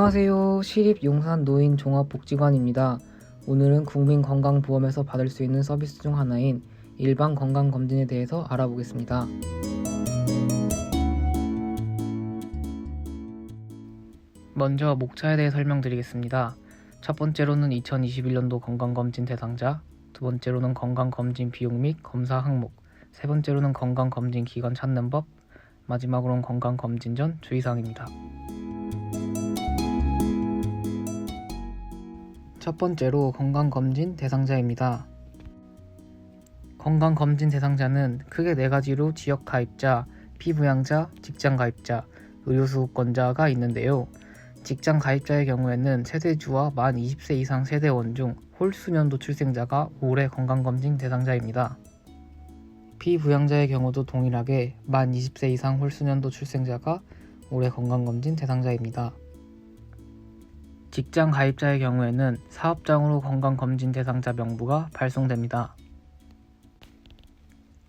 안녕하세요. 시립용산노인종합복지관입니다. 오늘은 국민건강보험에서 받을 수 있는 서비스 중 하나인 일반 건강검진에 대해서 알아보겠습니다. 먼저 목차에 대해 설명드리겠습니다. 첫 번째로는 2021년도 건강검진 대상자, 두 번째로는 건강검진 비용 및 검사 항목, 세 번째로는 건강검진 기관 찾는 법, 마지막으로는 건강검진 전 주의사항입니다. 첫 번째로 건강검진 대상자입니다. 건강검진 대상자는 크게 네 가지로 지역가입자, 피부양자, 직장가입자, 의료수급권자가 있는데요. 직장가입자의 경우에는 세대주와 만 20세 이상 세대원 중 홀수년도 출생자가 올해 건강검진 대상자입니다. 피부양자의 경우도 동일하게 만 20세 이상 홀수년도 출생자가 올해 건강검진 대상자입니다. 직장 가입자의 경우에는 사업장으로 건강검진 대상자 명부가 발송됩니다.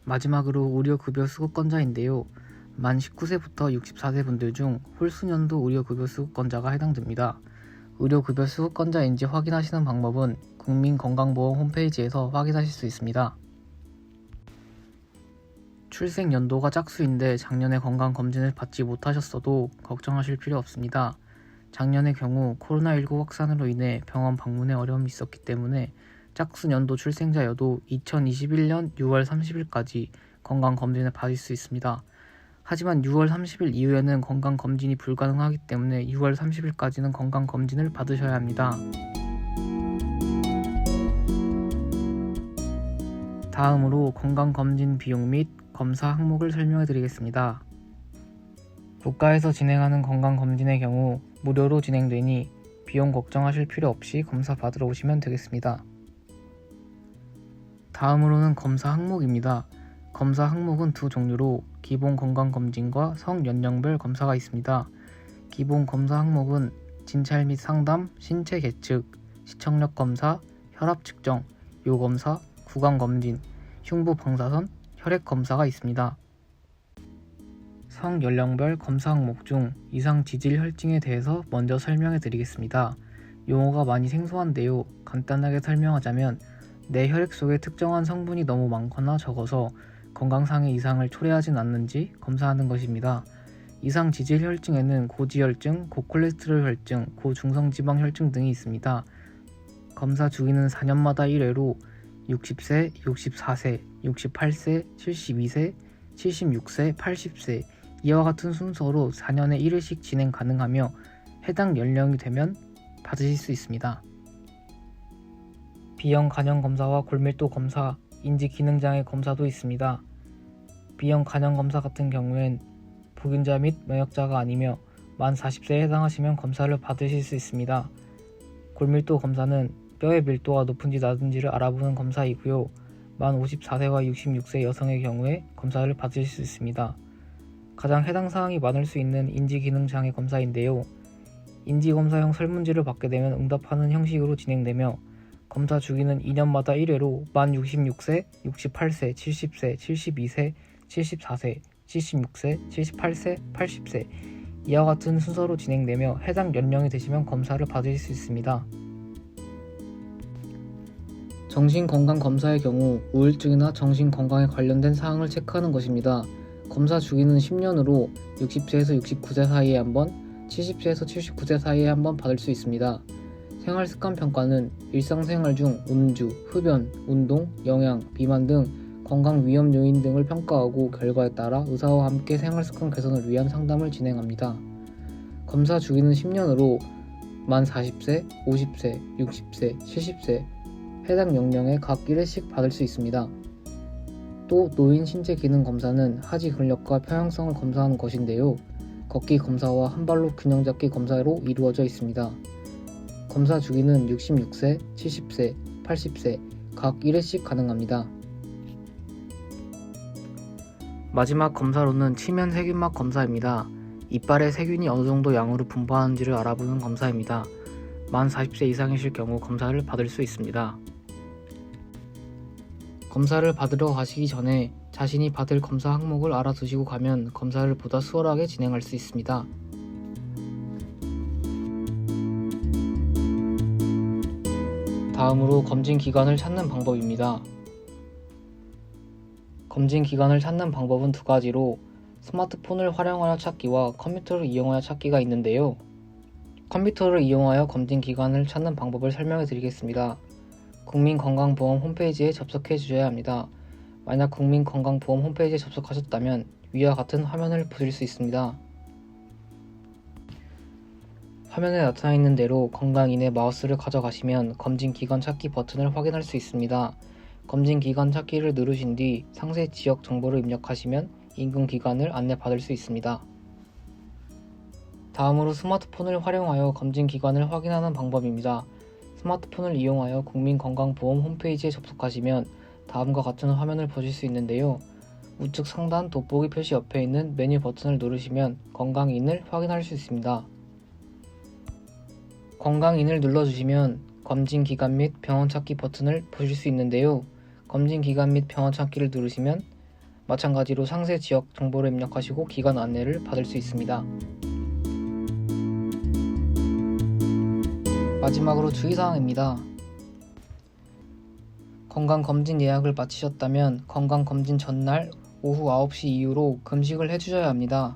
마지막으로 의료급여 수급권자인데요. 만 19세부터 64세 분들 중 홀수년도 의료급여 수급권자가 해당됩니다. 의료급여 수급권자인지 확인하시는 방법은 국민건강보험 홈페이지에서 확인하실 수 있습니다. 출생 연도가 짝수인데 작년에 건강검진을 받지 못하셨어도 걱정하실 필요 없습니다. 작년의 경우 코로나19 확산으로 인해 병원 방문에 어려움이 있었기 때문에 짝수 연도 출생자여도 2021년 6월 30일까지 건강검진을 받을 수 있습니다. 하지만 6월 30일 이후에는 건강검진이 불가능하기 때문에 6월 30일까지는 건강검진을 받으셔야 합니다. 다음으로 건강검진 비용 및 검사 항목을 설명해 드리겠습니다. 국가에서 진행하는 건강검진의 경우 무료로 진행되니 비용 걱정하실 필요 없이 검사 받으러 오시면 되겠습니다. 다음으로는 검사 항목입니다. 검사 항목은 두 종류로 기본 건강검진과 성연령별 검사가 있습니다. 기본 검사 항목은 진찰 및 상담, 신체 계측, 시청력 검사, 혈압 측정, 요검사, 구강검진, 흉부 방사선, 혈액 검사가 있습니다. 성연령별 검사 항목 중 이상 지질 혈증에 대해서 먼저 설명해 드리겠습니다. 용어가 많이 생소한데요. 간단하게 설명하자면 내 혈액 속에 특정한 성분이 너무 많거나 적어서 건강상의 이상을 초래하진 않는지 검사하는 것입니다. 이상 지질 혈증에는 고지혈증, 고콜레스테롤 혈증, 고중성지방 혈증 등이 있습니다. 검사 주기는 4년마다 1회로 60세, 64세, 68세, 72세, 76세, 80세 이와 같은 순서로 4년에 1회씩 진행 가능하며 해당 연령이 되면 받으실 수 있습니다. B형 간염 검사와 골밀도 검사, 인지기능장애 검사도 있습니다. B형 간염 검사 같은 경우엔 보균자 및 면역자가 아니며 만 40세에 해당하시면 검사를 받으실 수 있습니다. 골밀도 검사는 뼈의 밀도가 높은지 낮은지를 알아보는 검사이고요. 만 54세와 66세 여성의 경우에 검사를 받으실 수 있습니다. 가장 해당 사항이 많을 수 있는 인지기능장애 검사인데요. 인지검사형 설문지를 받게 되면 응답하는 형식으로 진행되며 검사 주기는 2년마다 1회로 만 66세, 68세, 70세, 72세, 74세, 76세, 78세, 80세 이와 같은 순서로 진행되며 해당 연령이 되시면 검사를 받으실 수 있습니다. 정신건강검사의 경우 우울증이나 정신건강에 관련된 사항을 체크하는 것입니다. 검사 주기는 10년으로 60세에서 69세 사이에 한번, 70세에서 79세 사이에 한번 받을 수 있습니다. 생활습관 평가는 일상생활 중 음주, 흡연, 운동, 영양, 비만 등 건강 위험 요인 등을 평가하고 결과에 따라 의사와 함께 생활습관 개선을 위한 상담을 진행합니다. 검사 주기는 10년으로 만 40세, 50세, 60세, 70세 해당 연령에 각 1회씩 받을 수 있습니다. 또 노인 신체 기능 검사는 하지 근력과 평형성을 검사하는 것인데요. 걷기 검사와 한발로 균형 잡기 검사로 이루어져 있습니다. 검사 주기는 66세, 70세, 80세 각 1회씩 가능합니다. 마지막 검사로는 치면 세균막 검사입니다. 이빨에 세균이 어느 정도 양으로 분포하는지를 알아보는 검사입니다. 만 40세 이상이실 경우 검사를 받을 수 있습니다. 검사를 받으러 가시기 전에 자신이 받을 검사 항목을 알아두시고 가면 검사를 보다 수월하게 진행할 수 있습니다. 다음으로 검진 기관을 찾는 방법입니다. 검진 기관을 찾는 방법은 두 가지로 스마트폰을 활용하여 찾기와 컴퓨터를 이용하여 찾기가 있는데요. 컴퓨터를 이용하여 검진 기관을 찾는 방법을 설명해 드리겠습니다. 국민건강보험 홈페이지에 접속해 주셔야 합니다. 만약 국민건강보험 홈페이지에 접속하셨다면 위와 같은 화면을 보실 수 있습니다. 화면에 나타나 있는 대로 건강인의 마우스를 가져가시면 검진기관 찾기 버튼을 확인할 수 있습니다. 검진기관 찾기를 누르신 뒤 상세 지역 정보를 입력하시면 인근 기관을 안내받을 수 있습니다. 다음으로 스마트폰을 활용하여 검진기관을 확인하는 방법입니다. 스마트폰을 이용하여 국민건강보험 홈페이지에 접속하시면 다음과 같은 화면을 보실 수 있는데요. 우측 상단 돋보기 표시 옆에 있는 메뉴 버튼을 누르시면 건강인을 확인할 수 있습니다. 건강인을 눌러주시면 검진기관 및 병원 찾기 버튼을 보실 수 있는데요. 검진기관 및 병원 찾기를 누르시면 마찬가지로 상세 지역 정보를 입력하시고 기관 안내를 받을 수 있습니다. 마지막으로 주의사항입니다. 건강검진 예약을 마치셨다면 건강검진 전날 오후 9시 이후로 금식을 해주셔야 합니다.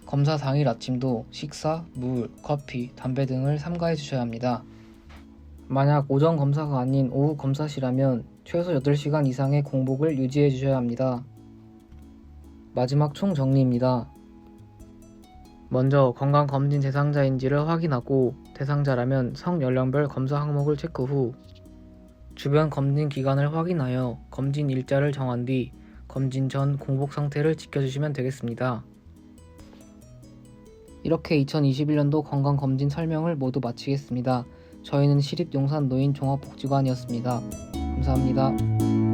검사 당일 아침도 식사, 물, 커피, 담배 등을 삼가해 주셔야 합니다. 만약 오전 검사가 아닌 오후 검사시라면 최소 8시간 이상의 공복을 유지해 주셔야 합니다. 마지막 총정리입니다. 먼저 건강검진 대상자인지를 확인하고 대상자라면 성연령별 검사 항목을 체크 후 주변 검진 기관을 확인하여 검진 일자를 정한 뒤 검진 전 공복 상태를 지켜주시면 되겠습니다. 이렇게 2021년도 건강검진 설명을 모두 마치겠습니다. 저희는 시립용산노인종합복지관이었습니다. 감사합니다.